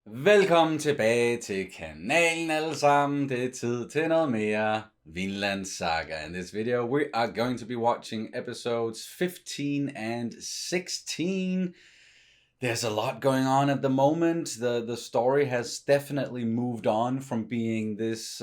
Velkommen tilbage til kanalen alle sammen. Det er tid til noget mere Vinland Saga. In this video, we are going to be watching episodes 15 and 16. There's a lot going on at the moment. The story has definitely moved on from being this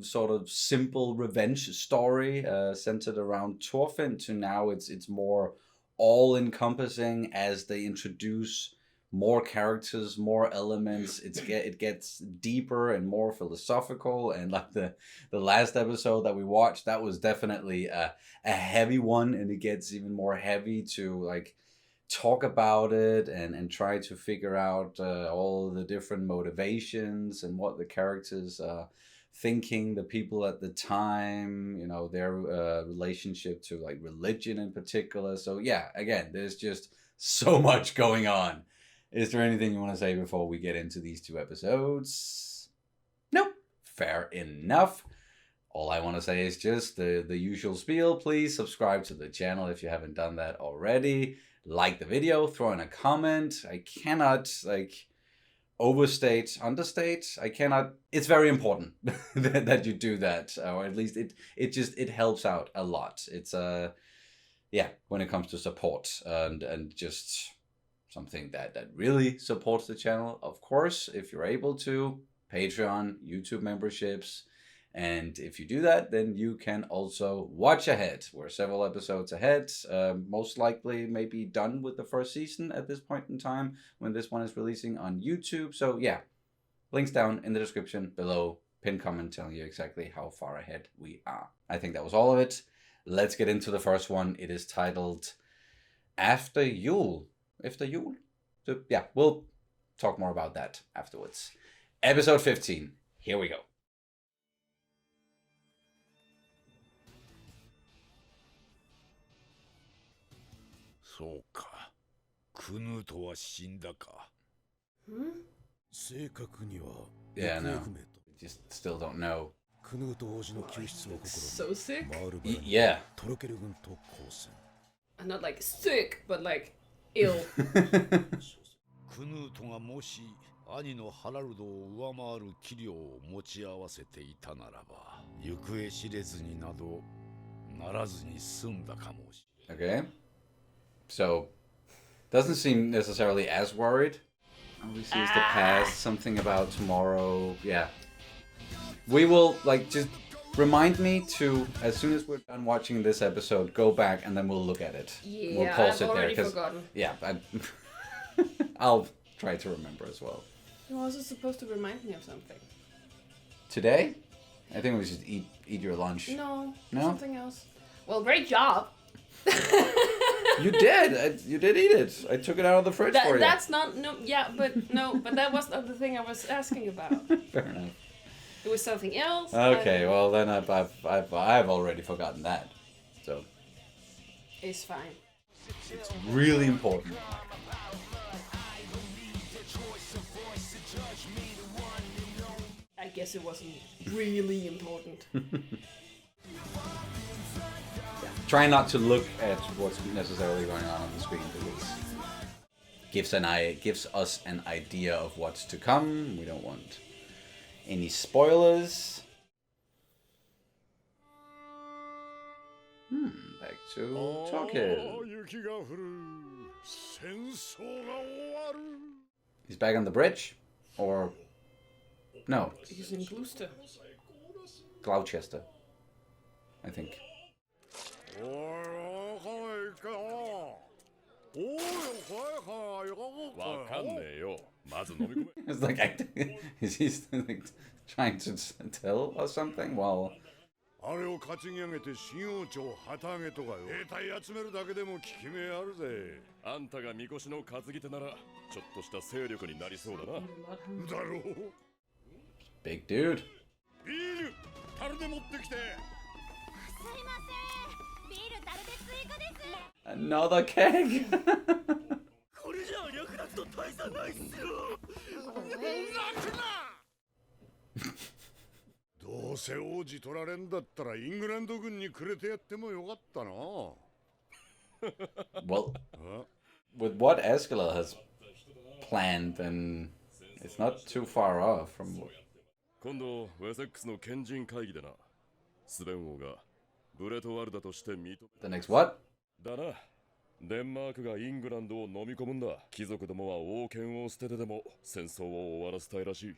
sort of simple revenge story centered around Thorfinn to now it's more all-encompassing as they introduce more characters, more elements. It gets deeper and more philosophical, and like the last episode that we watched, that was definitely a heavy one, and it gets even more heavy to like talk about it and try to figure out all the different motivations and what the characters are thinking, the people at the time, you know, their relationship to like religion in particular. So yeah, again, there's just so much going on. Is there anything you want to say before we get into these two episodes? Nope. Fair enough. All I want to say is just the usual spiel. Please subscribe to the channel if you haven't done that already. Like the video, throw in a comment. I cannot understate. I cannot. It's very important that you do that, or at least it helps out a lot. It's yeah, when it comes to support and just something that really supports the channel. Of course, if you're able to, Patreon, YouTube memberships. And if you do that, then you can also watch ahead. We're several episodes ahead, most likely maybe done with the first season at this point in time when this one is releasing on YouTube. So yeah, links down in the description below, pinned comment telling you exactly how far ahead we are. I think that was all of it. Let's get into the first one. It is titled After Yule. After Yule? So yeah, we'll talk more about that afterwards. Episode 15. Here we go. そうか。クヌートは死んだか。正確には Yeah, no. Just still don't know. クヌート王子の救出を So sick? マールバラに Yeah. トロケル軍と交戦。 Not like sick, but like ill. クヌートがもし兄のハラルドを上回る器量を持ち合わせていたならば、行方知れずになどならずに済んだかもしれない。 Okay. So, doesn't seem necessarily as worried. Obviously, it's the past, something about tomorrow. Yeah. We will, like, just remind me to, as soon as we're done watching this episode, go back and then we'll look at it. Yeah, We'll pause I've it there. already forgotten. Yeah, I'll try to remember as well. You're also supposed to remind me of something. Today? I think we should eat your lunch. No, No? something else. Well, great job. You did. You did eat it. I took it out of the fridge for you. That's not but that was not the thing I was asking about. Fair enough. It was something else. Okay, well then I've already forgotten that. So It's fine. it's really important. I guess it wasn't really important. Try not to look at what's necessarily going on the screen because it gives us an idea of what's to come. We don't want any spoilers. Back to Thorkell. 雪が降る。戦争が終わる。 He's back on the bridge, or no, He's in Gloucester. Gloucester, I think. おいおいかおいはいはいわかんねえよ。まず飲み込め。 It's like acting. He's like trying to tell us something. Well, あれを担ぎ上げて新王朝旗揚げとかよ。兵隊集めるだけでも効き目あるぜ。あんたがみこしの担ぎ手ならちょっとした勢力になりそうだな。だろう。 big dude. ビール、樽で持ってきて。 Another keg. これじゃ略奪と大差ないっすよ。どうせ王子取られんだったらイングランド軍にくれてやってもよかったな。Well, with what Askeladd has planned, then It's not too far off from. 今度ウェセックスの賢人会議でな、スベン王がブレトワルダとして認め The next what? だな。デンマークがイングランドを飲み込むんだ。貴族どもは王権を捨ててでも戦争を終わらせたいらしい。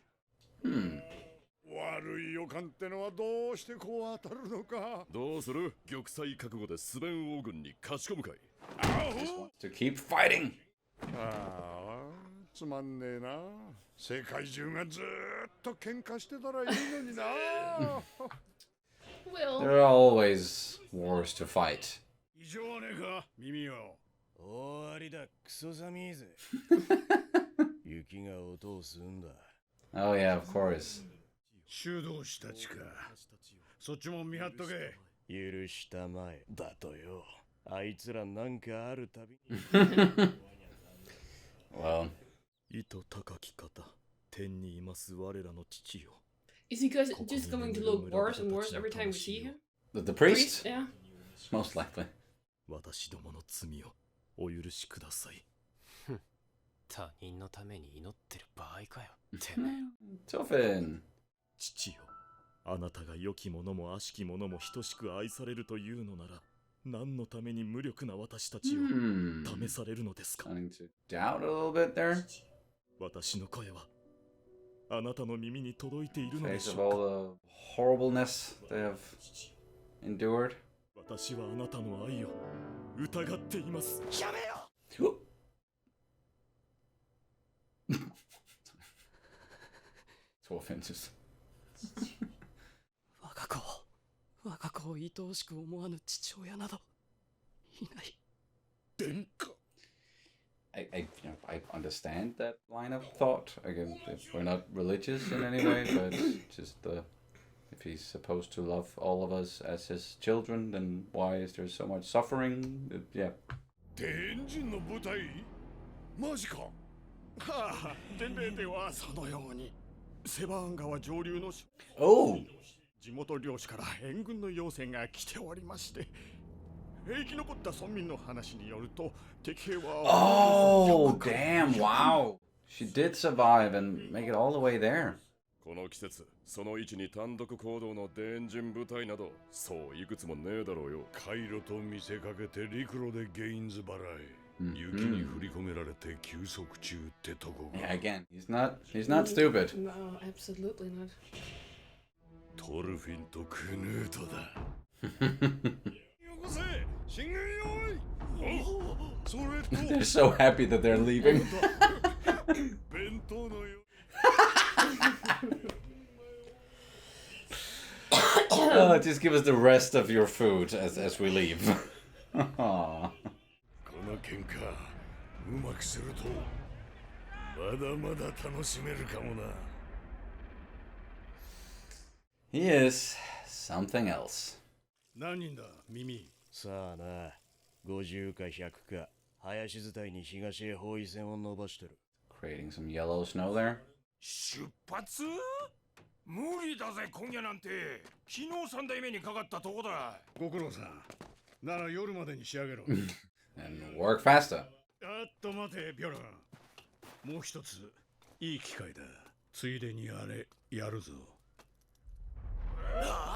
悪い予感ってのはどうしてこう当たるのか。どうする？玉砕覚悟でスベン王軍に勝ち込むかい。 To keep fighting. ああ、つまんねえな。世界中がずーっと喧嘩してたらいいのにな。Will. There are always wars to fight. 異常はねえか、耳よ。終わりだ、クソ寒いぜ。雪が音を吸うんだ。Oh yeah, of course. 修道士たちか。そっちも見張っとけ。許したまえ。だとよ。あいつらなんかあるたび。Well, 糸高き方、天にいます我らの父よ。 Is he just going to look worse and worse every time we see him? the priest? Yeah. Most likely. 私どもの罪をお許しください。他人のために祈ってる場合かよ。てめえ。 Toffin. 父よ、あなたが良きものも悪しきものも等しく愛されるというのなら、何のために無力な私たちを Hmm. 試されるのですか。 Starting to doubt a little bit there. 私の声はあなたの耳に届いているので Face し of ょうか。 all the horribleness they have endured. 私はあなたの愛を疑っています。 Toffin just. 我が子を愛おしく思わぬ父親などいない。殿下。I understand that line of thought. Again, if we're not religious in any way, but just if he's supposed to love all of us as his children, then why is there so much suffering? Yeah. 天神の部隊マジか。はあ、伝令ではそのようにセバーン川上流の Oh! 地元領主から援軍の要請が来ておりまして、生き残った村民の話によると敵兵は Oh, damn, wow. She did survive and make it all the way there. この季節、その位置に単独行動のデンジン部隊など、そういくつもねえだろうよ。回路と見せかけて陸路でゲインズ払い。雪に振り込められて休息中ってとこが。 Yeah, again, he's not stupid. No, absolutely not. トルフィンとクヌートだ。よこせ、進軍用意。お、それと They're so happy that they're leaving. 弁当のよ。Oh, just give us the rest of your food as we leave. Aw. この喧嘩うまくするとまだまだ楽しめるかもな。 He is something else. 何人だ、耳。さあな、50か100か、林伝いに東へ包囲線を伸ばしてる。Creating some yellow snow there. 出発？無理だぜ、今夜なんて。昨日3代目にかかったとこだ。ご苦労さん。なら夜までに仕上げろ。 And work faster. あっと待て、ビョラン。もう一つ、いい機会だ。ついでにあれ、やるぞ。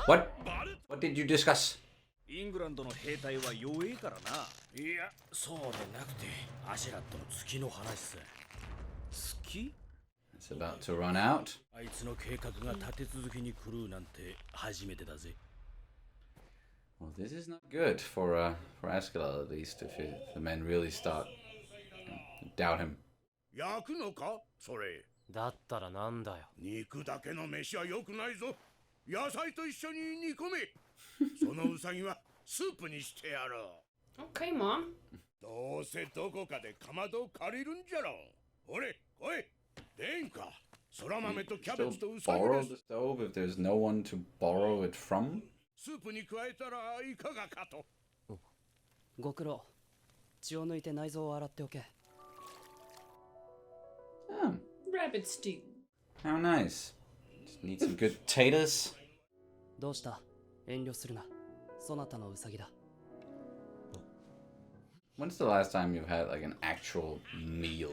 What? What did you discuss? イングランドの兵隊は弱いからな。いや、そうでなくて、アシェラットの月の話さ。月？ It's about to run out. あいつの計画が立て続けに来るなんて初めてだぜ。 Well, this is not good for Askeladd, at least, if the men really start doubt him. 焼くのかそれ。だったらなんだよ。肉だけの飯は良くないぞ。野菜と一緒に煮込め。そのウサギはスープにしてやろう。 Okay, Mom. どうせどこかでかまどを借りるんじゃろ。ほれ、来い。殿下、空豆とキャベ Still ツとウサギ borrow です。 the stove if there's no one to borrow it from? スープに加えたらいかがかと。ご苦労。血を抜いて内臓を洗っておけ。Oh, Rabbit stew. how nice. Just need some good potatoes. どうした？遠慮するな。そなたのウサギだ。 When's the last time you've had like an actual meal?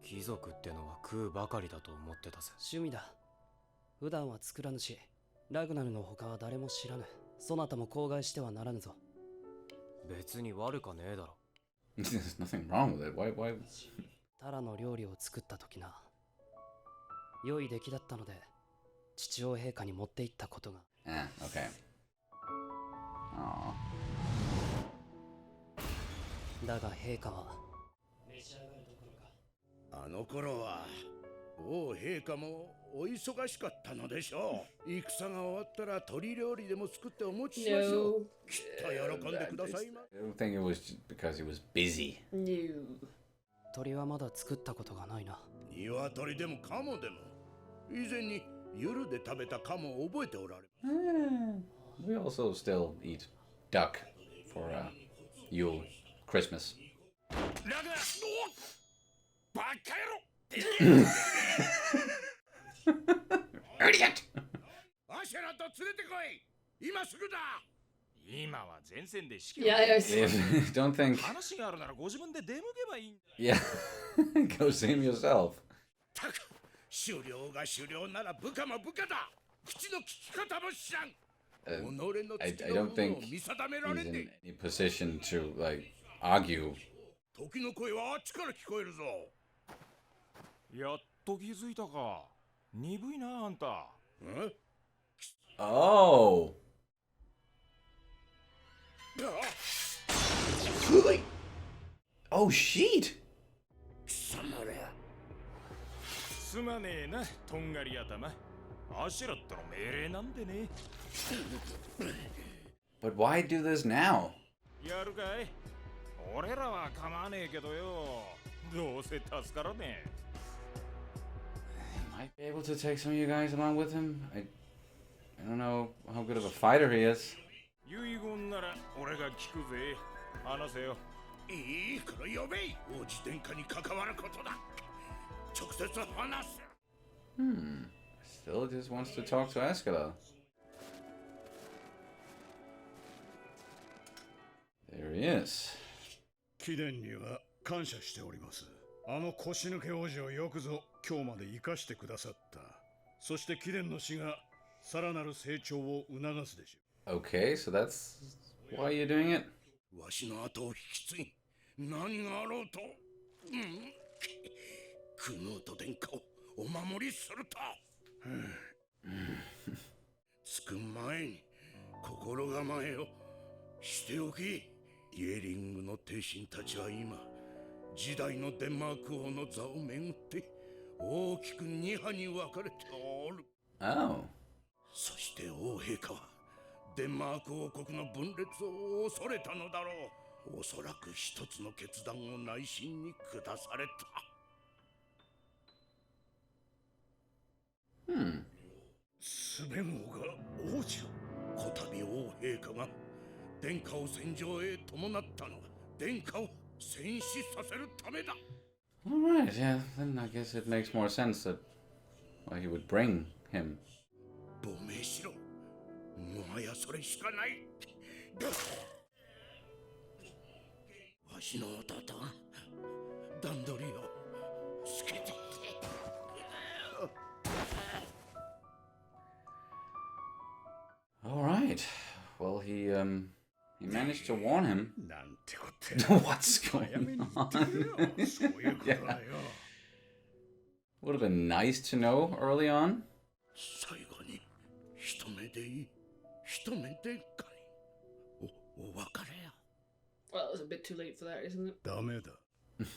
貴族ってのは食うばかりだと思ってたぜ。趣味だ。普段は作らぬし、ラグナルの他は誰も知らぬ。そなたも口外してはならぬぞ。別に悪かねえだろ。There's nothing wrong with it. Why? タラの料理を作った時な。良い出来だったので、父王陛下に持って行ったことが。Okay. Aw. だが陛下は召し上がるどころか。あの頃は王陛下もお忙しかったのでしょう。戦が終わったら鳥料理でも作ってお持ちしましょう。 No. きっと喜んでくださいま。 I don't think it was because he was busy. No. 鳥はまだ作ったことがないな。鶏でもカモでも以前に夜で食べたカモを覚えておられる。 We also still eat duck for Yule, Christmas. ラグナバカ野郎 Idiot! アシェラッド連れてこい。今すぐだ。今は前線で指揮 Yeah, I was. Don't think. 話があるならご自分で出向けばいいんだ。 Yeah. Go see him yourself. たく狩猟が狩猟なら部下も部下だ。口の利き方も知らん。 I 己の I 月 don't の部分 think を見定めら he's れん in で。 any position to like argue. 時の声はあっちから聞こえるぞ。やっと気づいたか。鈍いなあんた。え Oh. Oh, sheet. 貴様ら。すまねえな、とんがり頭。アシュラットの命令なんでね。 But why do this now? やるかい？俺らは構わねえけどよ。どうせ助からねえ。 He might be able to take some of you guys along with him. I don't know how good of a fighter he is. 遺言なら俺が聞くぜ。話せよ。いいから呼べ。王子殿下に関わることだ。直接話せ。 Still just wants to talk to Askeladd. There he is. 貴殿には感謝しております。あの腰抜け王子をよくぞ今日まで生かしてくださった。そして貴殿の死がさらなる成長を促すでしょう。 Okay, so that's why you're doing it? わしの後を引き継ぎ、何があろうと、クヌート殿下をお守りすると。着く前に心構えをしておき。イエリングの帝臣たちは今、時代のデンマーク王の座をめぐって大きく二派に分かれておる。 Oh. そして王陛下はデンマーク王国の分裂を恐れたのだろう。おそらく一つの決断を内心に下された。スベン王が王子を。こたび王陛下が殿下を戦場へ伴ったのは殿下を戦死させるためだ。 Alright, yeah, then I guess it makes more sense that why he would bring him. 亡命しろ。もはやそれしかない。わしの弟が段取りをつけていて。 Alright. Well, he managed to warn him. なんてこって。 What's 早 going めに言ってくれよ。そういうことだよ。 Would have been nice to know early on. 最後に一目でいい。一目でかい。お別れや。 Well, it's a bit too late for that, isn't it? ダメだ。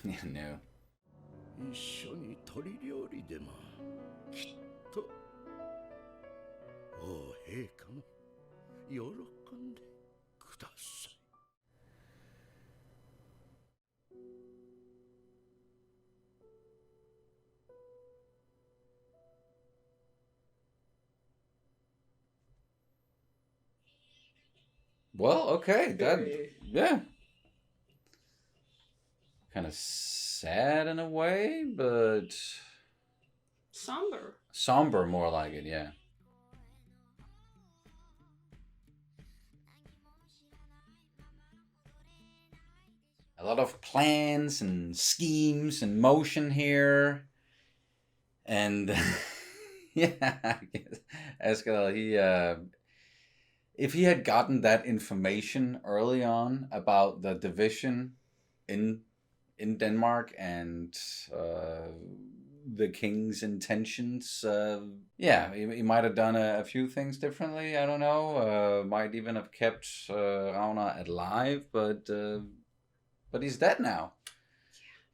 Yeah, no. 一緒に鳥料理でもきっと王陛下も喜んでください。 Well, okay, that Very- yeah. Kind of sad in a way, but Somber. somber more like it, yeah. a lot of plans and schemes and motion here. And yeah, I guess Askeladd, if he had gotten that information early on about the division in Denmark and the king's intentions, he might have done a few things differently. I don't know. Might even have kept Ragnar alive, but he's dead now.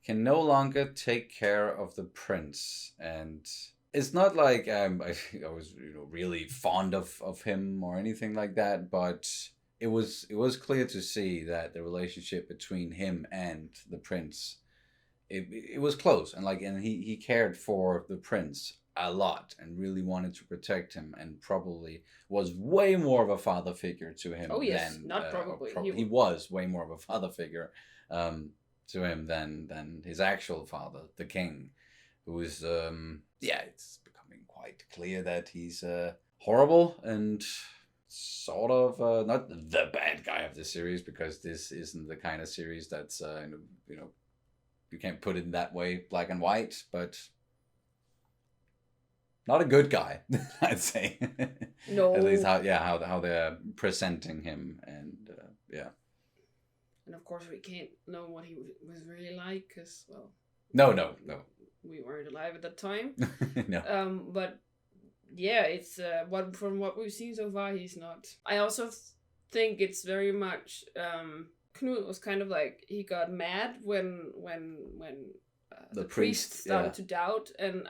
Can no longer take care of the prince, and it's not like I was really fond of him or anything like that, but it was clear to see that the relationship between him and the prince, it was close, and he cared for the prince a lot and really wanted to protect him, and probably was way more of a father figure to him. Oh yes, than, not probably. He was way more of a father figure to him than his actual father, the king, who is it's becoming quite clear that he's horrible and sort of not the bad guy of the series, because this isn't the kind of series that's you can't put it in that way, black and white, but not a good guy, I'd say. No. At least how they're presenting him, and And of course, we can't know what he was really like, because, well... No. We weren't alive at that time. No. But, yeah, it's... from what we've seen so far, he's not... I also think it's very much... Knut was kind of like... He got mad when the priest started to doubt. And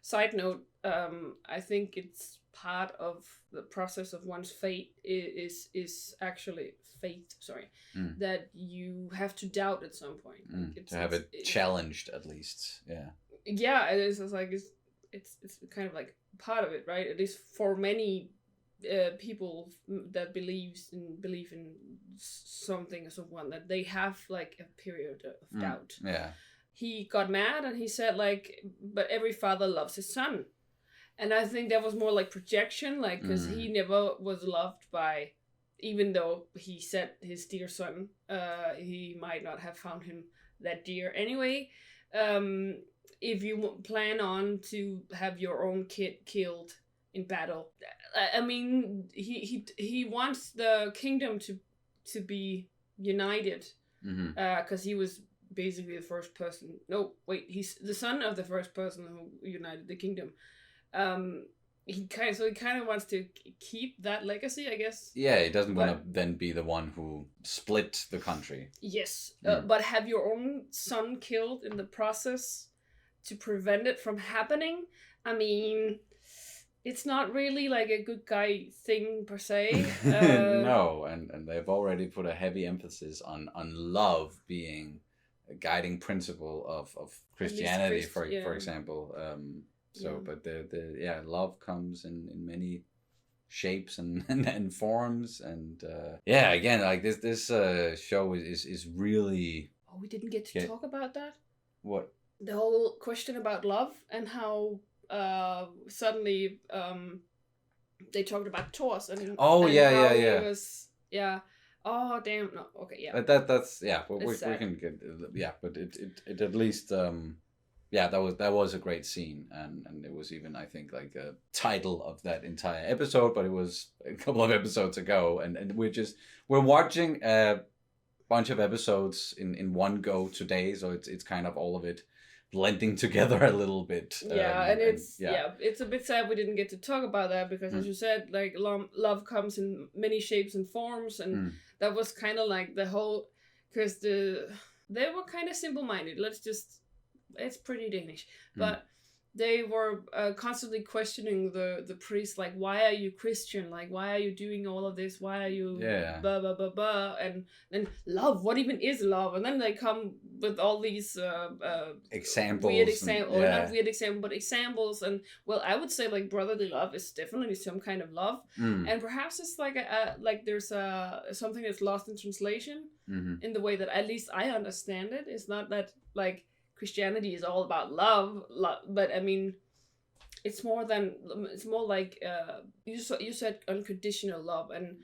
side note, I think it's part of the process of one's fate is actually... faith, that you have to doubt at some point. To have it challenged, at least. Yeah, it's kind of like part of it, right? At least for many people that believe in something or someone, that they have like a period of doubt. Yeah. He got mad and he said like, but every father loves his son. And I think that was more like projection, like, because he never was loved by... Even though he said his dear son, he might not have found him that dear anyway. If you plan on to have your own kid killed in battle, I mean, he wants the kingdom to be united, because he was basically the first person. No, wait, he's the son of the first person who united the kingdom. He kind of wants to keep that legacy, I guess. Yeah, he doesn't want to then be the one who split the country. Yes, but have your own son killed in the process to prevent it from happening? I mean, it's not really like a good guy thing per se. No, and they've already put a heavy emphasis on love being a guiding principle of Christianity, for example. But love comes in many shapes and forms, and again, like this show is really... Oh, we didn't get to talk about that? What? The whole question about love, and how suddenly they talked about Thor's, and it was oh damn, no, okay, yeah, that's we can get but it at least that was a great scene, and it was even, I think, like a title of that entire episode, but it was a couple of episodes ago, and we're watching a bunch of episodes in one go today, so it's kind of all of it blending together a little bit. It's a bit sad we didn't get to talk about that, because as you said, like love comes in many shapes and forms, and that was kind of like the whole, because they were kind of simple-minded. It's pretty Danish, but they were constantly questioning the priest, like, why are you Christian? Like, why are you doing all of this? Why are you blah, blah, blah, blah? And then love, what even is love? And then they come with all these examples. Not weird examples, but examples. And, well, I would say, like, brotherly love is definitely some kind of love. And perhaps it's like there's something that's lost in translation, in the way that at least I understand it. It's not that, like, Christianity is all about love, but I mean, it's more like you said unconditional love, and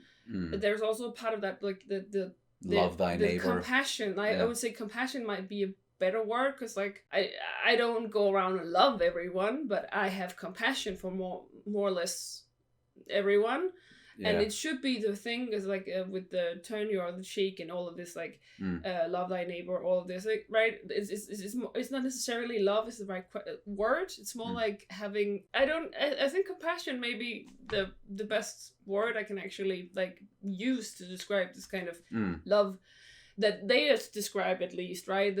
there's also a part of that, like the love thy the neighbor. compassion. I would say compassion might be a better word, because like I don't go around and love everyone, but I have compassion for more or less everyone. Yeah. And it should be the thing is like with the turn your other cheek and all of this, like love thy neighbor, all of this, like, right? It's not necessarily love is the right word. It's more like having. I think compassion may be the best word I can actually like use to describe this kind of love that they describe, at least, right?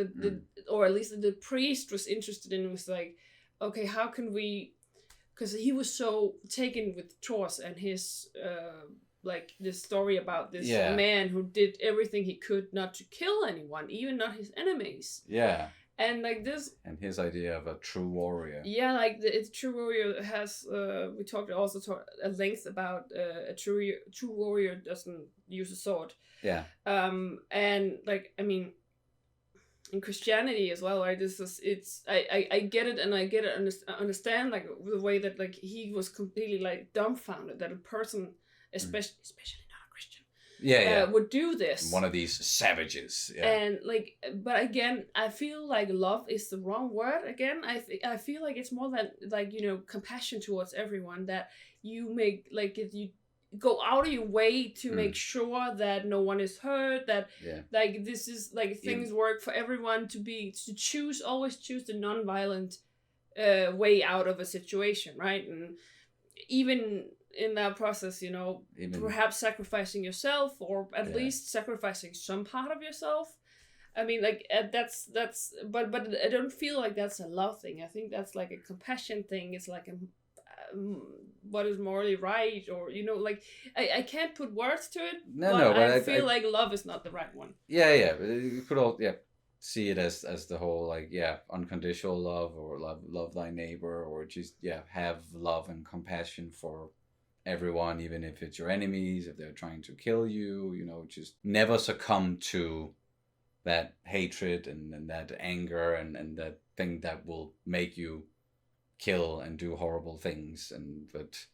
Or at least the priest was interested in, was like, okay, how can we? Because he was so taken with Thor's and his like this story about this man who did everything he could not to kill anyone, even not his enemies. Yeah. And like this. And his idea of a true warrior. Yeah, like the true warrior has. We talked at length about a true warrior doesn't use a sword. Yeah. And like, I mean, in Christianity as well, right? I get it, and I get it. Understand like the way that like he was completely like dumbfounded that a person, especially not a Christian, would do this. One of these savages. Yeah. And like, but again, I feel like love is the wrong word. Again, I feel like it's more than like, you know, compassion towards everyone, that you make like if you go out of your way to make sure that no one is hurt, that like this is like things work for everyone, to always choose the non-violent way out of a situation, right? And even in that process, you know, perhaps sacrificing yourself, or at least sacrificing some part of yourself. I mean, like that's but I don't feel like that's a love thing. I think that's like a compassion thing. It's like what is morally right, or, you know, like I can't put words to it. But I feel like love is not the right one. Yeah. You could all see it as the whole like unconditional love, or love thy neighbor, or just have love and compassion for everyone, even if it's your enemies, if they're trying to kill you, you know, just never succumb to that hatred and that anger and that thing that will make you kill and do horrible things. But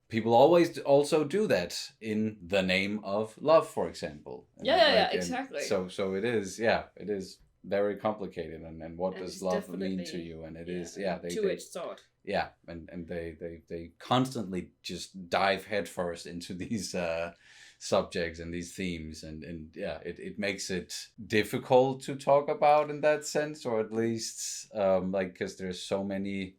people always also do that in the name of love, for example. Exactly. So it is very complicated, and what does love mean to you? And it is two-edged sword. Yeah, and they constantly just dive headfirst into these subjects and these themes, and it makes it difficult to talk about in that sense, or at least like, because there's so many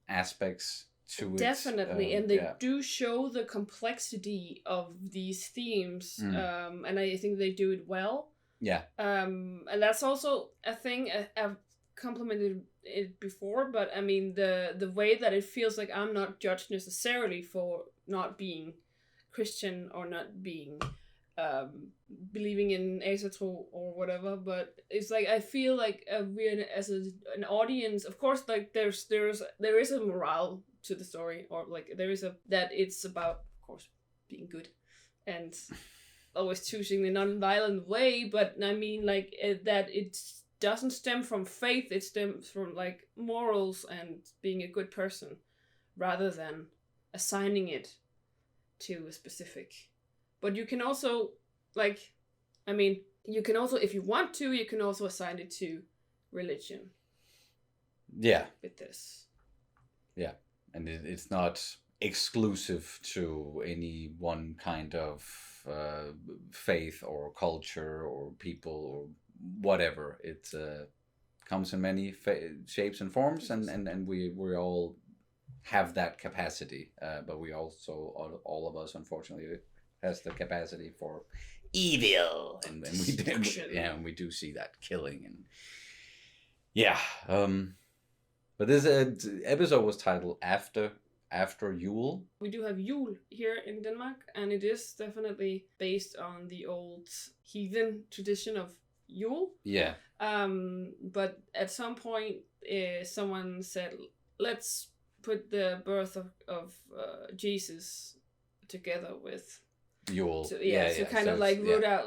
aspects to it. Definitely, and they do show the complexity of these themes, and I think they do it well. Yeah. And that's also a thing I've complimented it before, but I mean the way that it feels like I'm not judged necessarily for not being Christian or not being believing in asatro or whatever, but it's like I feel like we're as an audience, of course, like there is a morale to the story, or like there is that it's about, of course, being good and always choosing the non-violent way, but I mean like that it doesn't stem from faith, it stems from like morals and being a good person, rather than assigning it to a specific. But you can also, like, I mean, you can also, if you want to, you can also assign it to religion. Yeah. With this. Yeah. And it's not exclusive to any one kind of faith or culture or people or whatever. It comes in many shapes and forms, and we all have that capacity. But we also, all of us, unfortunately, has the capacity for evil, and we do see that killing, and but this episode was titled After Yule. We do have Yule here in Denmark, and it is definitely based on the old heathen tradition of Yule. Yeah. But at some point, someone said, let's put the birth of Jesus together with Yule. So, kind of like root out,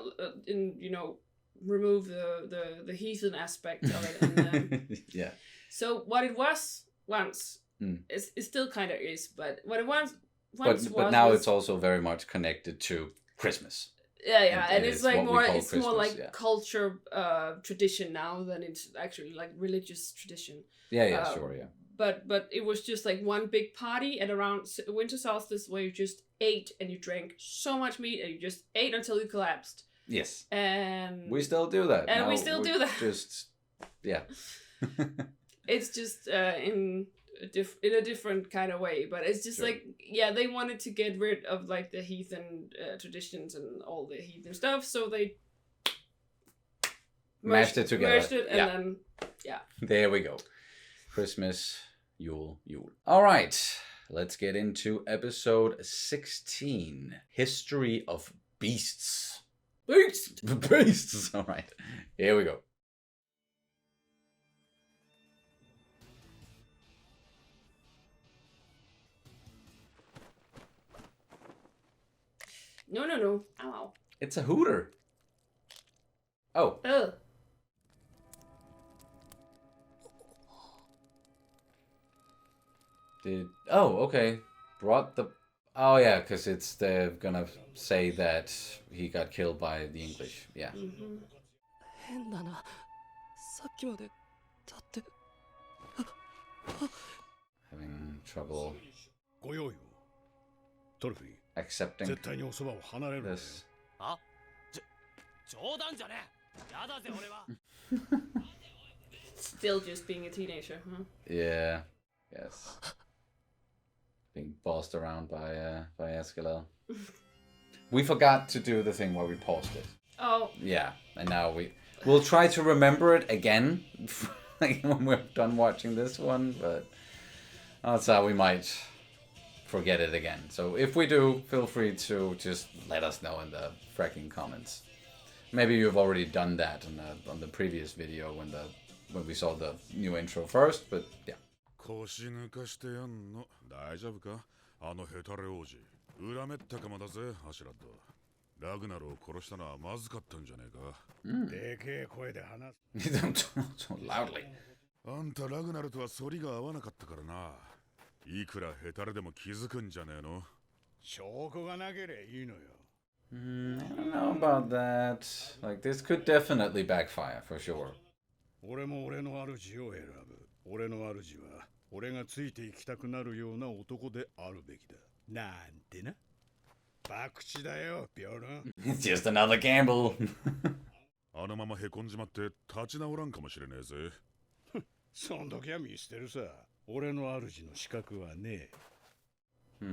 remove the heathen aspect of it. And, yeah. So what it was once, it still kind of is, but what it was once was... But now it's also very much connected to Christmas. Yeah, and it it's is like what we more. call It's more Christmas, like yeah. culture, tradition now than it's actually like religious tradition. Yeah, sure, yeah. But it was just like one big party at around winter solstice where you just ate and you drank so much meat and you just ate until you collapsed. Yes. And We still do that. And now we still do that. Just, yeah. It's just in a different kind of way, but it's just Sure. like, yeah, they wanted to get rid of like the heathen traditions and all the heathen stuff, so they Mashed it together. Merged it, and Yeah. then yeah. There we go. Christmas, Yule. All right, let's get into episode 16. History of Beasts. Beasts. All right, here we go. No. Ow. It's a hooter. Oh. Ugh. Okay. Brought the... Oh, yeah, because they're gonna say that he got killed by the English. Yeah. Mm-hmm. 変だな。さっきまでだって。 Having trouble ご用意を。トルフィー、 accepting 絶対におそばを離れるんだよ。 this. あ、冗談じゃねえ。やだぜ俺は。 Still just being a teenager, huh? Yeah. Yes. Being bossed around by Askeladd. We forgot to do the thing where we paused it. Oh. Yeah, and now we'll try to remember it again like when we're done watching this one, but odds are we might forget it again. So if we do, feel free to just let us know in the fracking comments. Maybe you've already done that on the previous video when we saw the new intro first, but yeah. 腰抜かしてやんの大丈夫かあのヘタレ王子恨めったかもだぜアシュラッドラグナルを殺したのはまずかったんじゃねえかでけえ声で話す。 You don't talk so loudly. あんたラグナルとは反りが合わなかったからないくらヘタレでも気づくんじゃねえの証拠がなければいいのよ。 I don't know about that. Like, this could definitely backfire for sure. 俺も俺の主を選ぶ。俺の主は俺がついていきたくなるような男であるべきだ。なんてな。博打だよ、ビョルン。 It's just another gamble. あのままへこんじまって立ち直らんかもしれねえぜそん時は見捨てるさ。俺の主の資格はねえ。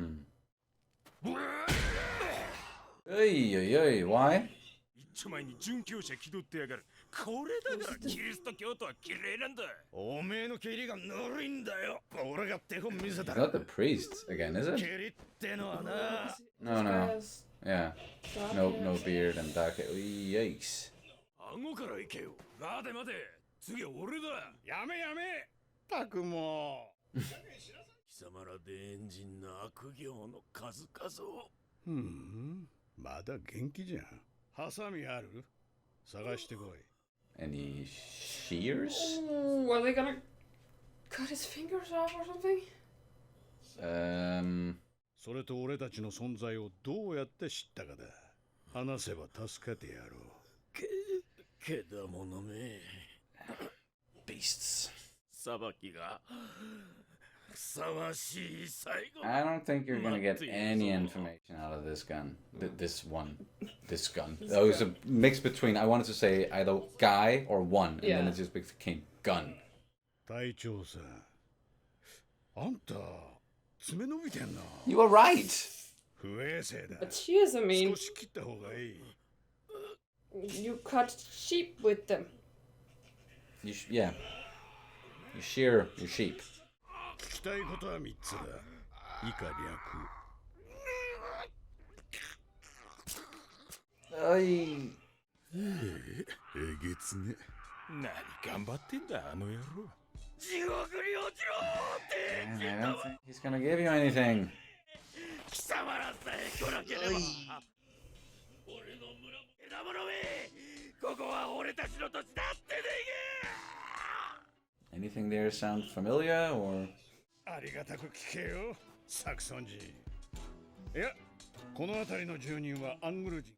Why? 一丁前に殉教者気取ってやがる。これだからキリスト教徒は綺麗なんだ。おめえの蹴りがぬるいんだよ。俺が手本見せた。 It's not the priest again, is 蹴 it? りってのはな。 No, no. This Yeah. guy has No, dark no hair. beard and dark hair. Yikes. 顎から行けよ。待て待て。次は俺だ。やめやめ。たくも。貴様らでエンジンの悪行の数々を。まだ元気じゃん。ハサミある？探してこい。 Any shears? Ooh, are they gonna cut his fingers off or something? それと俺たちの存在をどうやって知ったかだ。話せば助けてやろう。けだものめ。 Beasts. 裁きがふさわしい最後。 I don't think you're gonna get any information out of this gun. This gun. That was a mix between, I wanted to say either guy or one, and then it just became gun. 隊長さん。あんた、爪伸びてんな。 You were right! 不衛生だ。 But cheers, I mean, 少し切った方がいい。 you cut sheep with them. Yeah. You shear your sheep. 聞きたいことは3つだ。以下略。 えげつね何頑張ってんだあの野郎。 I don't think he's gonna give you anything. 貴様らさえ来なければ。俺の村も枝物め。ここは俺たちの土地だってね Anything there sound familiar, or...? ありがたく聞けよ、サクソン人。いや、この辺りの住人はアングル人。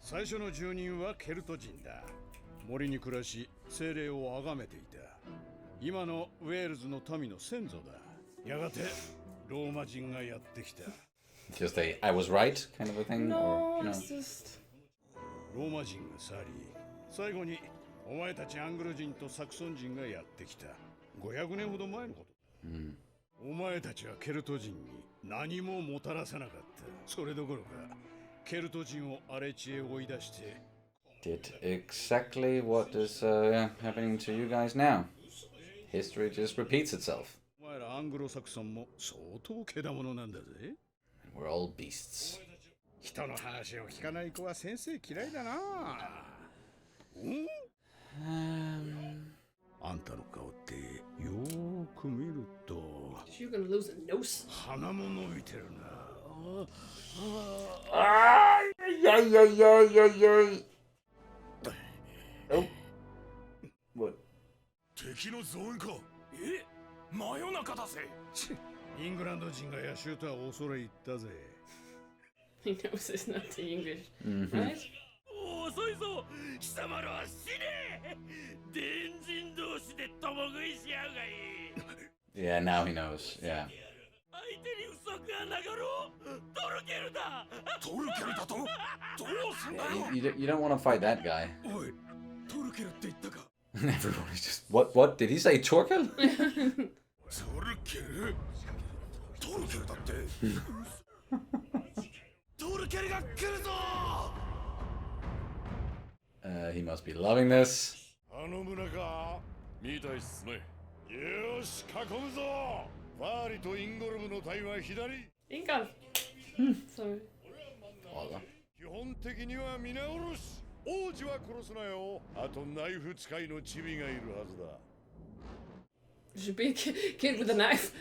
最初の住人はケルト人だ。森に暮らし精霊を崇めていた。今のウェールズの民の先祖だ。やがてローマ人がやってきた。 Just a I was right kind of a thing? No, Or, it's just. ローマ人が去り、最後にお前たちアングル人とサクソン人がやってきた。500年ほど前のこと。お前たちはケルト人に何ももたらさなかった。それどころかケルト人を荒れ地へ追い出して。 did exactly what is happening to you guys now. History just repeats itself. お前らアングロサクソンも相当けだものなんだぜ。 We're all beasts. 人の話を聞かない子は先生嫌いだな。あんたの顔ってよーく見ると You're gonna lose a nose. 鼻も伸びてるな。Oh. What? 敵のゾーンか。え、真夜中だぜ。イングランド人が野衆とは恐れ入ったぜ。 He knows it's not the English, right? 遅いぞ。貴様らは死ね。伝人同士で共食いし合うがいい。 Yeah, now he knows. Yeah. 相手に不足がなかろう。トルケルだ。トルケルだと。どうすんだよ。 You don't want to fight that guy. おい、トルケルって言ったか。 Everybody's just what did he say? Thorkell? トルケル。トルケルだって。トルケルが来るぞ。He must be loving this. あの村か。みたいっすね。よし、囲むぞ。ファーリとインゴルムの隊は左。 Ingal. Sorry. Hola. 基本的には皆殺し。王子は殺すなよ。あとナイフ使いのチビがいるはずだ。 Should be a kid with a knife.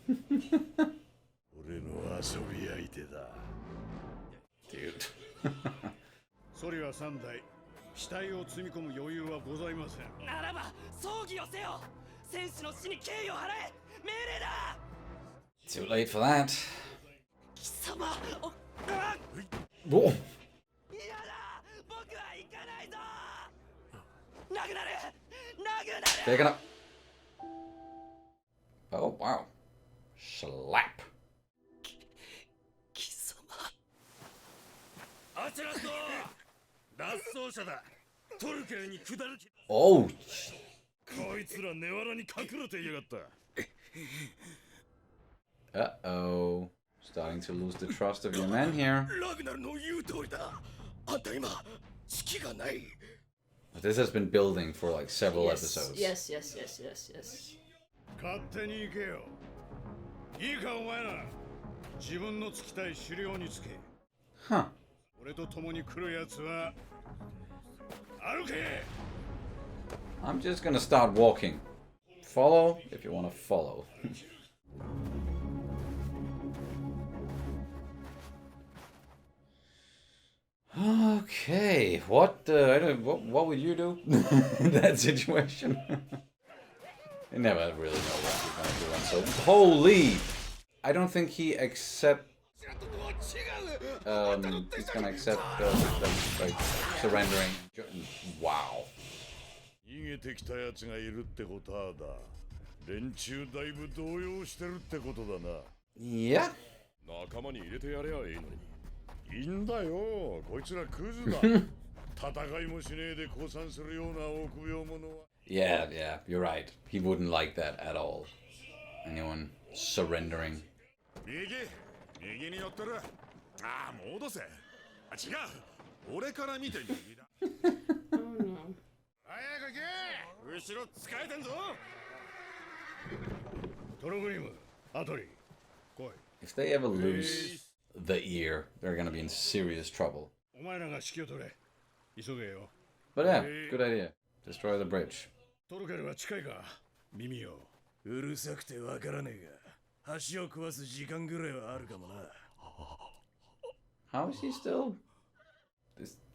俺の遊び相手だ。 Dude. ソリは3台。死体を積み込む余裕はございません。ならば葬儀をせよ。戦士の死に敬意を払え。命令だ。 Too late for that. 貴様。Whoa. 嫌だ。僕は行かないぞ。殴られ。殴られ。 Taken up. Oh wow. Slap. 貴様。アチェラット。脱走者だ。トルケルに下る気。 Oh. こいつら根わらに隠れていやがった。 Uh-oh. Starting to lose the trust of your men here. ラグナルの言う通りだ。あんた今士気がない。 This has been building for like several episodes. Yes, yes, yes, yes, yes. 勝手に行けよ。いいかお前ら。自分のつきたい狩猟につけ。 Huh. 俺と共に来るやつは歩け。 I'm just gonna start walking. Follow if you want to follow. Okay, what would you do in that situation? You never really know what you're gonna do. And so, holy! I don't think he accept. He's gonna accept like surrendering. Wow. 逃げてきたやつがいるってことはだ。連中だいぶ動揺してるってことだな。 Yeah. 仲間に入れてやればいいのに。いいんだよ。こいつらクズだ。戦いもしねえで降参するような臆病者は。Yeah, you're right. He wouldn't like that at all. Anyone surrendering. 右に寄ってる。ああ、戻せ。あ、違う。俺から見て右だ。 Oh no. 早く行け。後ろ使えてんぞ。トログリム、アトリー、来い。 If they ever lose the ear, they're gonna be in serious trouble. お前らが指揮を取れ。急げよ。 But yeah, good idea. Destroy the bridge. トルケルは近いか。耳を。うるさくてわからねえが、橋を壊す時間ぐらいはあるかもな。 How is he still?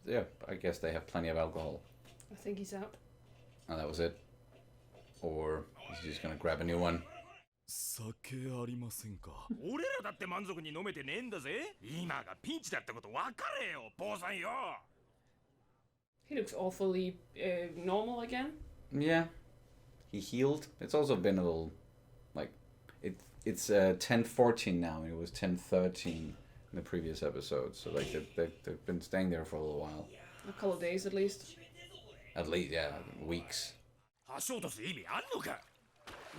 Yeah, I guess they have plenty of alcohol. I think he's out. And that was it. Or he's just gonna grab a new one. 酒ありませんか。俺らだって満足に飲めてねえんだぜ。今がピンチだってこと分かれよ、坊さんよ。He looks awfully normal again. Yeah, he healed. It's also been a little, like, it's 10:14 now, and it was 10:13 in the previous episode. So like they've been staying there for a little while. A couple of days at least. At least, yeah, weeks. 橋落とす意味あんのか。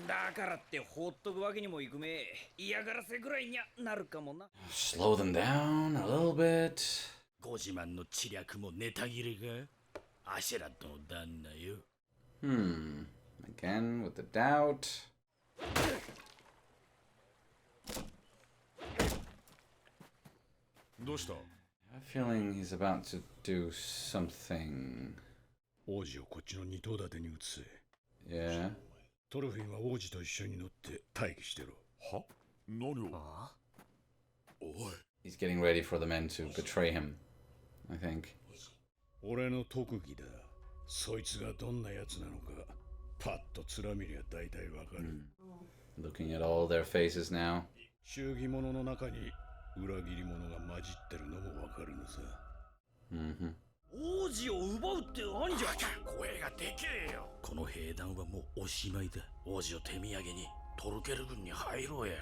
だからって放っとくわけにもいくめ。嫌がらせぐらいにゃなるかもな。Slow them down a little bit. ご自慢の知略もネタ切れか。アシェラッドの旦那よ。Again with the doubt. どうした？ I have a feeling he's about to do something. 王子をこっちの二頭立てに移せ。Yeah. トルフィンは王子と一緒に乗って待機してろ。は？何を？おい。 He's getting ready for the men to betray him, I think. 俺の特技だ。そいつがどんなやつなのか、パッと面見りゃ大体わかる。Looking at all their faces now. 祝儀物の中に裏切り者が混じってるのもわかるのさ。王子を奪うって何じゃ。声がでけえよ。この兵団はもうおしまいだ。王子を手土産にトルケル軍に入ろうや。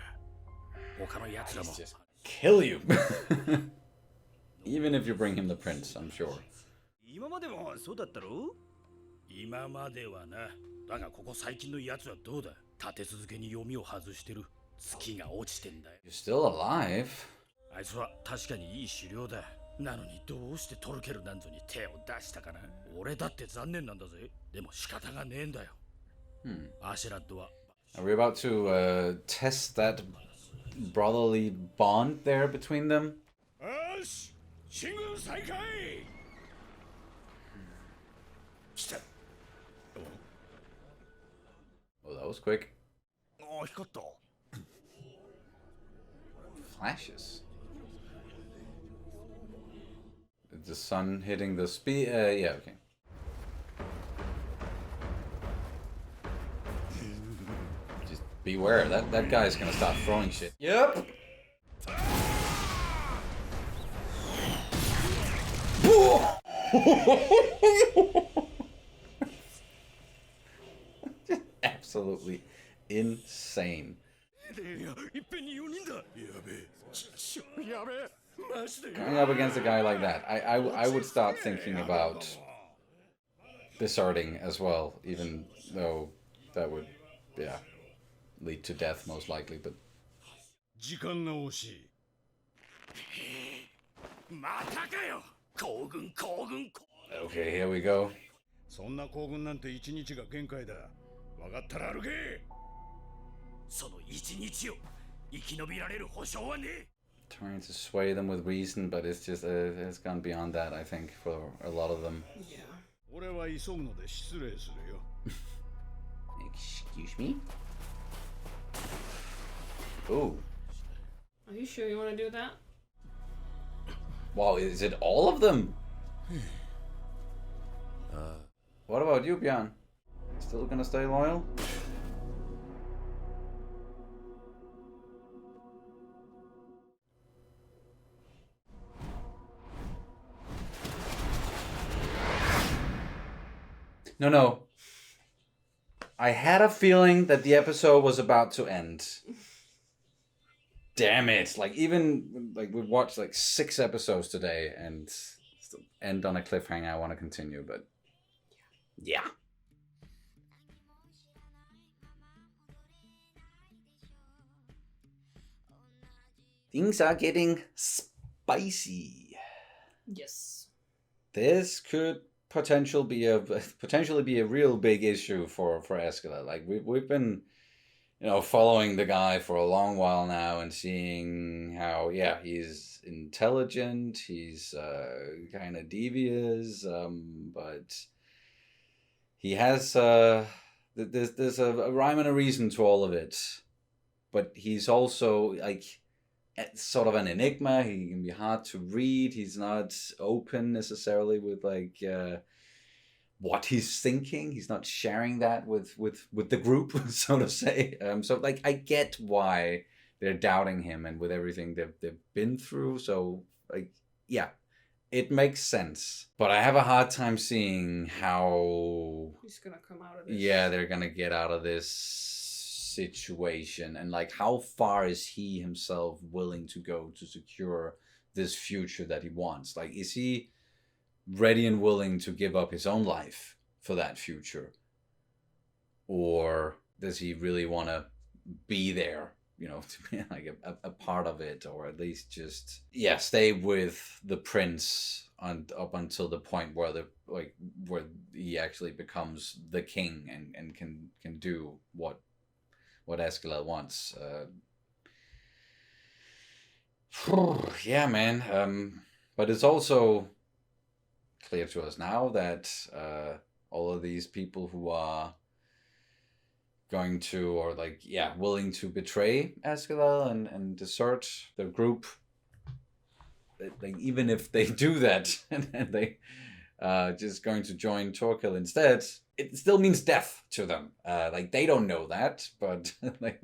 他の奴らも Kill you! Even if you bring him the prince, I'm sure. 今までもそうだったろ。今まではな。だがここ最近の奴はどうだ。立て続けに読みを外してる。月が落ちてんだよ。You're still alive? あいつは確かにいい狩猟だ。なのにどうしてトルケルなんぞに手を出したかな。俺だって残念なんだぜ。でも仕方がねえんだよ。アシェラッドは。Are we about to test that brotherly bond there between them? よし、進軍再開。来た。Oh, that was quick. ああ、光った。Flashes. The sun hitting the speed. Yeah, okay. Just beware. That guy's gonna start throwing shit. Yep. Just absolutely insane. いっぺんに4人だ。やべえ。やべえ。 Going up against a guy like that, I would start thinking about deserting as well, even though that would, yeah, lead to death most likely, but... 時間が惜しい。またかよ。行軍。Okay, here we go. そんな行軍なんて一日が限界だ。分かったら歩け。その一日を生き延びられる保証はねえ。 Trying to sway them with reason, but it's just, it's gone beyond that, I think, for a lot of them. Yeah. 俺は急ぐので失礼するよ。Excuse me? Ooh. Are you sure you want to do that? Wow, is it all of them? What about you, Björn? Still gonna stay loyal? No. I had a feeling that the episode was about to end. Damn it. Like, even, like, we've watched, like, 6 episodes today and still end on a cliffhanger. I want to continue, but... Yeah. Things are getting spicy. Yes. This could potentially be a real big issue for Askeladd. Like we've been, you know, following the guy for a long while now and seeing how, yeah, he's intelligent, he's kind of devious, but he has there's a rhyme and a reason to all of it. But he's also like sort of an enigma. He can be hard to read. He's not open necessarily with like what he's thinking. He's not sharing that with the group, so to say. So like I get why they're doubting him, and with everything they've been through. So like yeah, it makes sense. But I have a hard time seeing how he's gonna come out of this. Yeah, they're gonna get out of this situation, and like how far is he himself willing to go to secure this future that he wants? Like, is he ready and willing to give up his own life for that future, or does he really want to be there, you know, to be like a part of it, or at least just stay with the prince up until the point where where he actually becomes the king and can do what Askeladd wants. Yeah, man. But it's also clear to us now that all of these people who are going to, or like, willing to betray Askeladd and desert their group, like, even if they do that and they just going to join Thorkell instead, it still means death to them. Like, they don't know that, but like,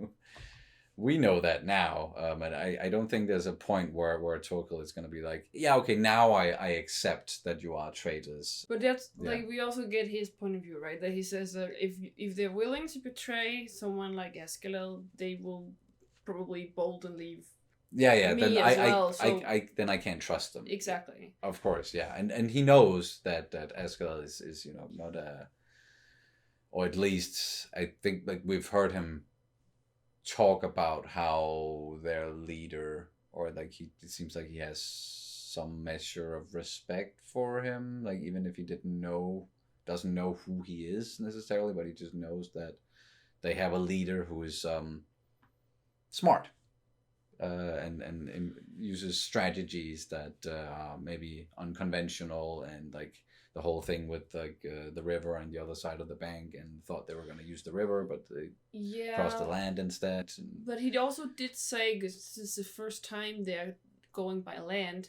we know that now. And I don't think there's a point where Thorkell is going to be like, yeah, okay, now I accept that you are traitors. But that's like, we also get his point of view, right? That he says that if they're willing to betray someone like Askeladd, they will probably bolt and leave. Yeah. Me then as well, then I can't trust them. Exactly. Of course, yeah, and he knows that Askeladd is not a, or at least I think like we've heard him talk about how their leader, or like it seems like he has some measure of respect for him, like even if he doesn't know who he is necessarily, but he just knows that they have a leader who is smart. And uses strategies that are maybe unconventional, and like the whole thing with like the river and the other side of the bank, and thought they were going to use the river, but they crossed the land instead. But he also did say, because this is the first time they're going by land,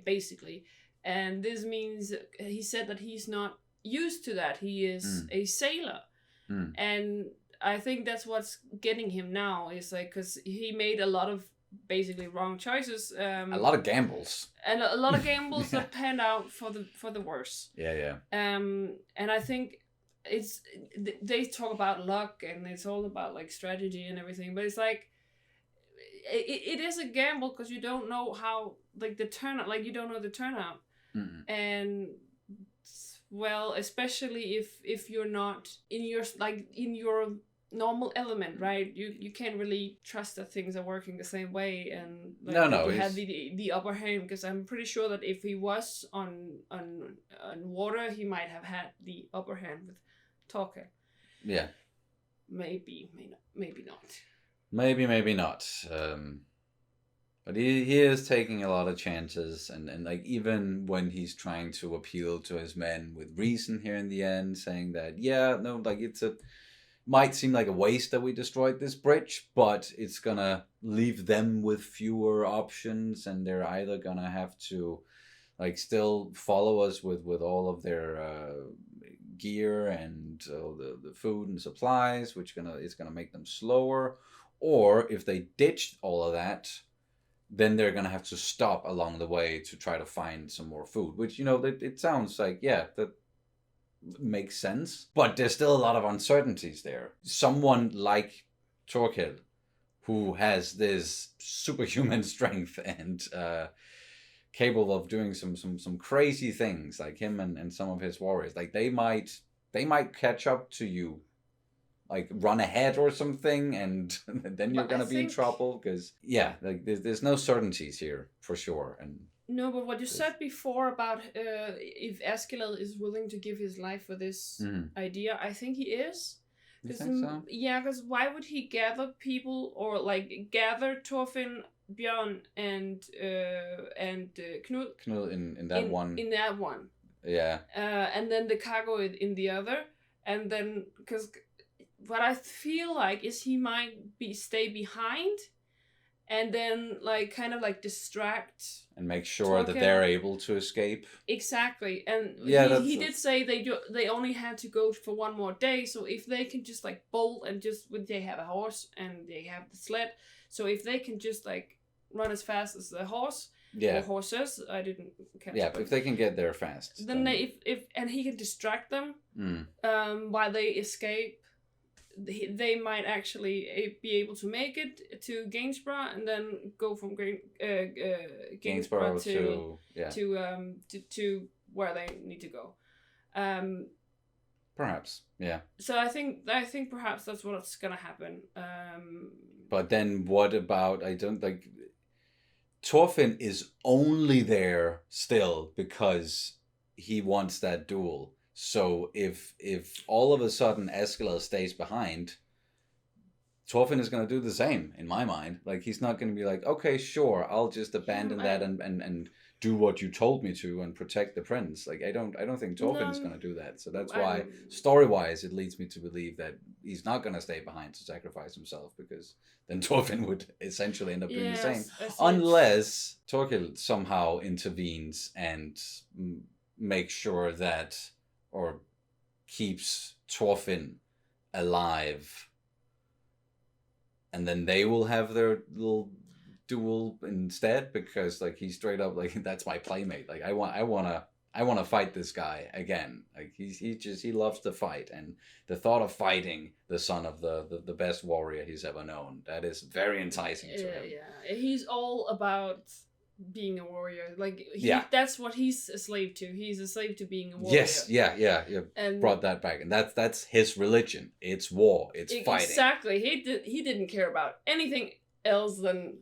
basically, and this means he said that he's not used to that. He is a sailor, and I think that's what's getting him now, is like, because he made a lot of basically wrong choices. A lot of gambles. And a lot of gambles that panned out for the worse. Yeah. And I think they talk about luck, and it's all about like strategy and everything, but it's like, it is a gamble because you don't know how, like, the turnout, like, you don't know the turnout. And well, especially if you're not in your normal element, right? You can't really trust that things are working the same way, and like, he had the upper hand, because I'm pretty sure that if he was on water, he might have had the upper hand with Thorkell. Yeah. Maybe not. Maybe not. But he is taking a lot of chances, and like, even when he's trying to appeal to his men with reason here in the end, saying that, might seem like a waste that we destroyed this bridge, but it's gonna leave them with fewer options, and they're either gonna have to like still follow us with all of their gear and the food and supplies, which is gonna make them slower, or if they ditched all of that, then they're gonna have to stop along the way to try to find some more food, which, it sounds like, that makes sense, but there's still a lot of uncertainties there. Someone like Thorkell, who has this superhuman strength and capable of doing some crazy things, like him and some of his warriors, like they might catch up to you, like run ahead or something, and then you're gonna be in trouble, because like there's no certainties here for sure. And no, but what you said before about if Askeladd is willing to give his life for this idea, I think he is. You think so? Yeah, because why would he gather people, or like gather Thorfinn, Björn, and Knud? Knud in that one. In that one. Yeah. And then the cargo in the other, and then because what I feel like is he might stay behind, and then like kind of like distract and make sure that Thorkell. they're able to escape. Exactly, and Yeah, he did say they only had to go for one more day. So if they can just like bolt and just when they have a horse and they have the sled, so if they can just like run as fast as the horse or horses, I didn't catch. Yeah, if they can get there fast, then they if and he can distract them while they escape. They might actually be able to make it to Gainsborough and then go from Gainsborough to where they need to go. Perhaps, yeah. So I think perhaps that's what's gonna happen. But then what about, I don't like, Thorfinn is only there still because he wants that duel. So if all of a sudden Askeladd stays behind, Thorfinn is going to do the same, in my mind. Like, he's not going to be like, okay, sure, I'll just abandon that and do what you told me to and protect the prince. Like, I don't think Thorfinn is going to do that. So that's why, story-wise, it leads me to believe that he's not going to stay behind to sacrifice himself, because then Thorfinn would essentially end up doing the same. Unless Thorkell somehow intervenes and makes sure that, or keeps Thorfinn alive, and then they will have their little duel instead, because like he's straight up like, that's my playmate. Like I want to fight this guy again. Like he loves to fight, and the thought of fighting the son of the best warrior he's ever known, that is very enticing to him. Yeah, he's all about being a warrior. Like that's what he's a slave to. He's a slave to being a warrior. Yes, yeah. And brought that back, and that's his religion. It's war. It's fighting. Exactly. He didn't care about anything else than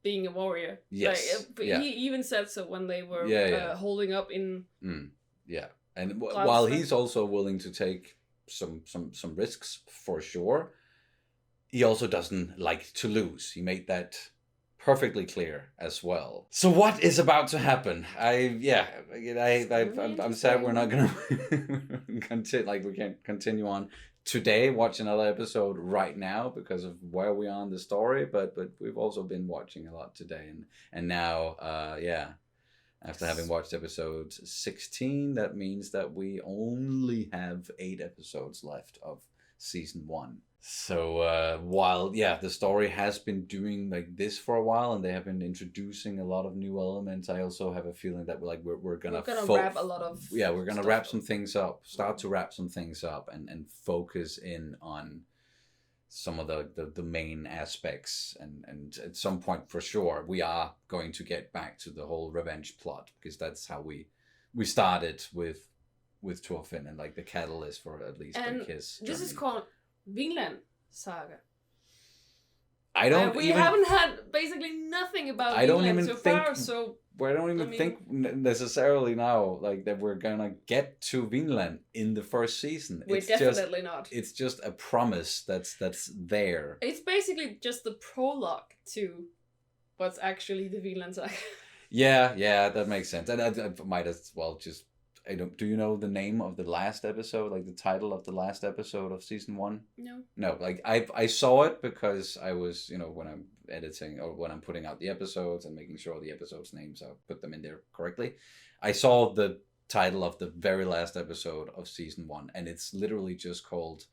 being a warrior. Yes. But he even said so when they were holding up in. Yeah, and while he's also willing to take some risks for sure, he also doesn't like to lose. He made that perfectly clear as well. So what is about to happen? I'm sad we're not gonna continue. Like, we can't continue on today, watch another episode right now because of where we are in the story. But we've also been watching a lot today, and now after having watched episode 16, that means that we only have 8 episodes left of season 1. So while the story has been doing like this for a while, and they have been introducing a lot of new elements, I also have a feeling that we're gonna wrap a lot of we're gonna wrap some things up, start to wrap some things up, and focus in on some of the main aspects, and at some point for sure we are going to get back to the whole revenge plot, because that's how we started with Thorfinn, and like the catalyst for at least like his journey. This is called VINLAND SAGA. We haven't had basically nothing about Vinland so far, so I don't even think necessarily now like that we're gonna get to Vinland in the first season. We're definitely not. It's just a promise that's there. It's basically just the prologue to what's actually the VINLAND SAGA. Yeah, that makes sense. And I might as well just. Do you know the name of the last episode, like the title of the last episode of season 1? No, like I saw it because I was, when I'm editing or when I'm putting out the episodes and making sure the episodes names, I put them in there correctly. I saw the title of the very last episode of season 1, and it's literally just called,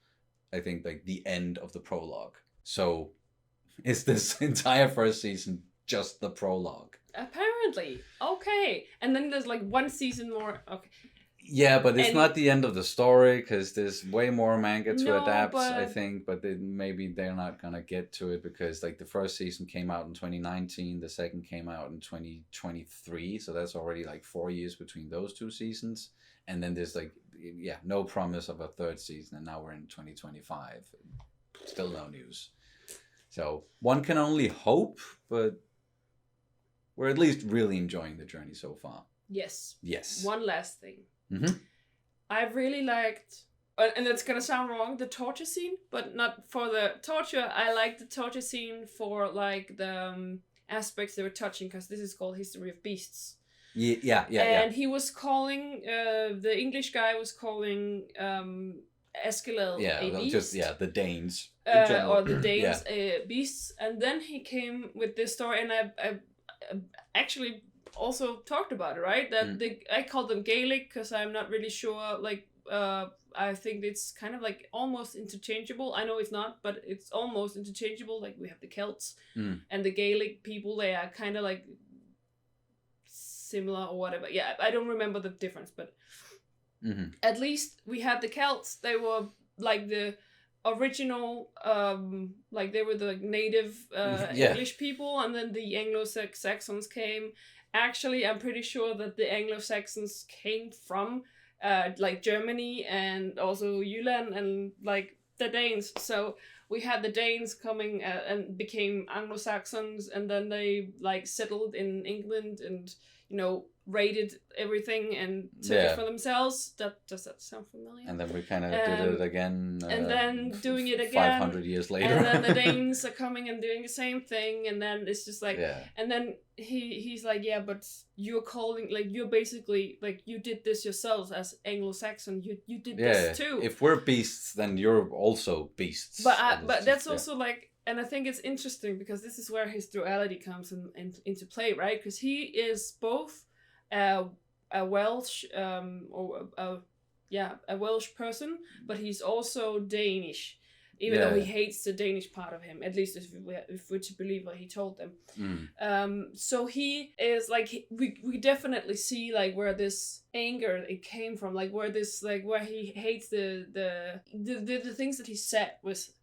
I think, like the end of the prologue. So is this entire first season just the prologue? Apparently. Okay. And then there's like one season more. Okay. Yeah, but it's not the end of the story, because there's way more manga to adapt, I think. But maybe they're not going to get to it, because like the first season came out in 2019. The second came out in 2023. So that's already like 4 years between those 2 seasons. And then there's like, no promise of a third season. And now we're in 2025. Still no news. So one can only hope, but we're at least really enjoying the journey so far. Yes. One last thing. I really liked, and it's gonna sound wrong, the torture scene, but not for the torture. I like the torture scene for like the aspects they were touching, because this is called History of Beasts. Yeah. And he was calling, the English guy was calling Askeladd a beast. The Danes. or the Yeah. Danes beasts, and then he came with this story, and I actually also talked about it, right? That I call them Gaelic because I'm not really sure. Like, I think it's kind of like almost interchangeable. I know it's not, but it's almost interchangeable. Like we have the Celts and the Gaelic people. They are kind of like similar or whatever. Yeah, I don't remember the difference, but at least we had the Celts. They were like the original, like they were the native English people, and then the Anglo-Saxons came. Actually, I'm pretty sure that the Anglo-Saxons came from like Germany and also Jutland and like the Danes. So we had the Danes coming and became Anglo-Saxons, and then they like settled in England and, you know, raided everything and took it for themselves. Does that sound familiar? And then we kind of did it again. And then doing it again 500 years later. And then the Danes are coming and doing the same thing, and then it's just like, and then he's like, yeah, but you're calling, like, you're basically like, you did this yourselves as Anglo-Saxon. You did this too. If we're beasts, then you're also beasts. But that's also like. And I think it's interesting because this is where his duality comes into play, right? Because he is both a Welsh a Welsh person, but he's also Danish, even though he hates the Danish part of him. At least if we're to believe what he told them. So he is like, we definitely see like where this anger it came from, like where this, like where he hates the things that he said was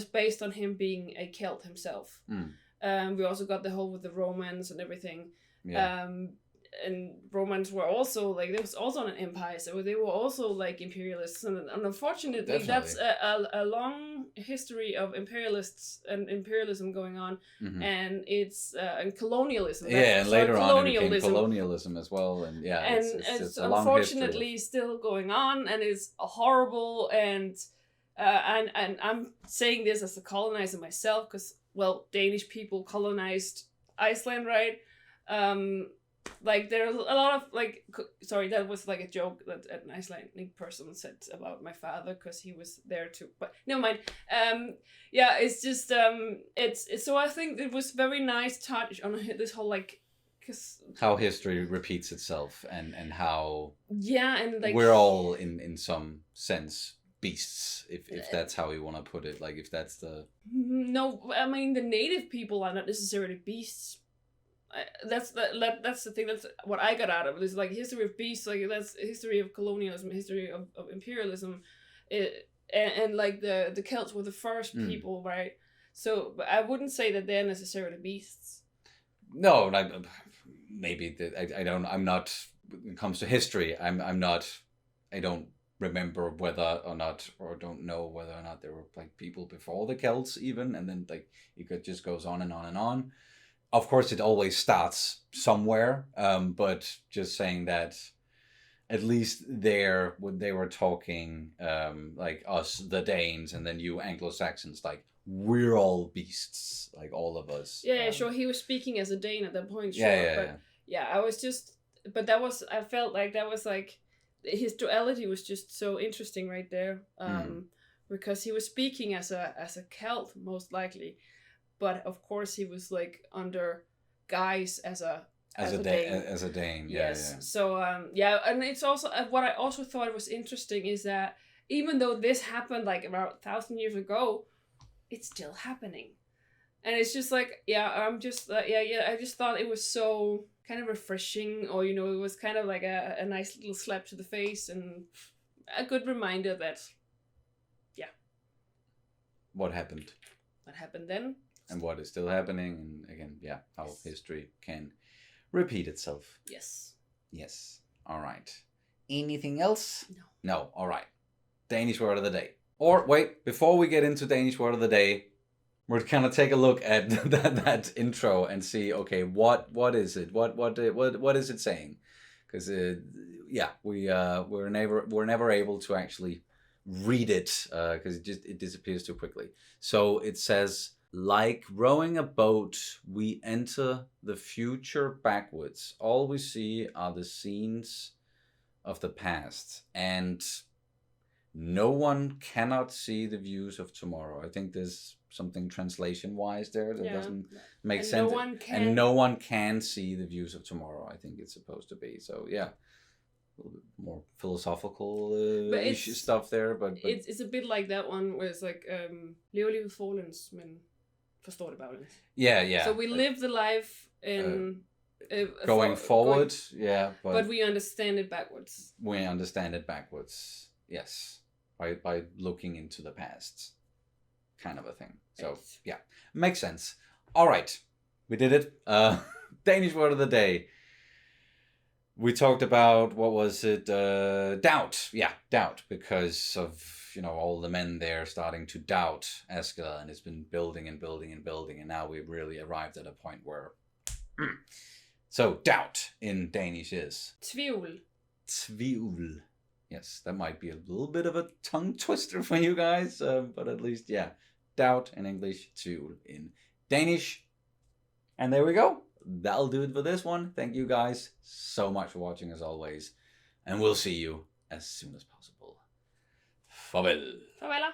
based on him being a Celt himself. We also got the whole with the Romans and everything. And Romans were also like, there was also an empire, so they were also like imperialists, and unfortunately that's a long history of imperialists and imperialism going on, and it's and colonialism. And later on it became colonialism as well, and it's a long unfortunately still going on, and it's horrible. And I'm saying this as a colonizer myself, because, well, Danish people colonized Iceland, right? Like there's a lot of like, sorry, that was like a joke that an Icelandic person said about my father because he was there too. But never mind. It's just it's so I think it was very nice touch on this whole like, cause how history repeats itself and how and like we're all in some sense beasts, if that's how you want to put it, like if that's the no, I mean the native people are not necessarily beasts. That's the thing. That's what I got out of it. Is like history of beasts. Like that's history of colonialism, history of imperialism, and like the Celts were the first people, right? So I wouldn't say that they're necessarily beasts. No, maybe I don't. I'm not. When it comes to history, I'm not. I don't remember whether or not, or don't know whether or not there were like people before the Celts even, and then like it just goes on and on and on. Of course, it always starts somewhere, but just saying that at least there, when they were talking, like us, the Danes, and then you Anglo-Saxons, like, we're all beasts, like all of us. Yeah, sure. He was speaking as a Dane at that point, sure. I was just, but that was, I felt like that was like, his duality was just so interesting right there, because he was speaking as a Celt, most likely. But of course, he was like under guise as a Dane. Yes. So and it's also what I also thought was interesting is that even though this happened like about 1,000 years ago, it's still happening, and it's just like I just thought it was so kind of refreshing, or it was kind of like a nice little slap to the face and a good reminder that what happened then. And what is still happening, and again, how history can repeat itself. Yes. All right. Anything else? No. All right. Danish word of the day. Or wait, before we get into Danish word of the day, we're gonna take a look at that intro and see, okay, what is it? What is it saying? Because we're never able to actually read it because it disappears too quickly. So it says, like rowing a boat, we enter the future backwards. All we see are the scenes of the past. And no one cannot see the views of tomorrow. I think there's something translation-wise there that doesn't make and sense. No one can... And no one can see the views of tomorrow, I think it's supposed to be. So, yeah. A little bit more philosophical stuff there, but it's a bit like that one where it's like lev livet forlæns, men forstår det baglæns. Yeah. So we live the life in going forward, but we understand it backwards. We understand it backwards, yes, by looking into the past, kind of a thing. So yeah, makes sense. All right, we did it. Danish word of the day. We talked about, what was it? Doubt. Yeah, doubt, because of, all the men there starting to doubt Askeladd, and it's been building and building and building, and now we've really arrived at a point where... So, doubt in Danish is... Tvivl. Tvivl. Yes, that might be a little bit of a tongue twister for you guys, but at least, yeah. Doubt in English, tvivl in Danish. And there we go. That'll do it for this one. Thank you guys so much for watching as always. And we'll see you as soon as possible. Farvel. Farvel.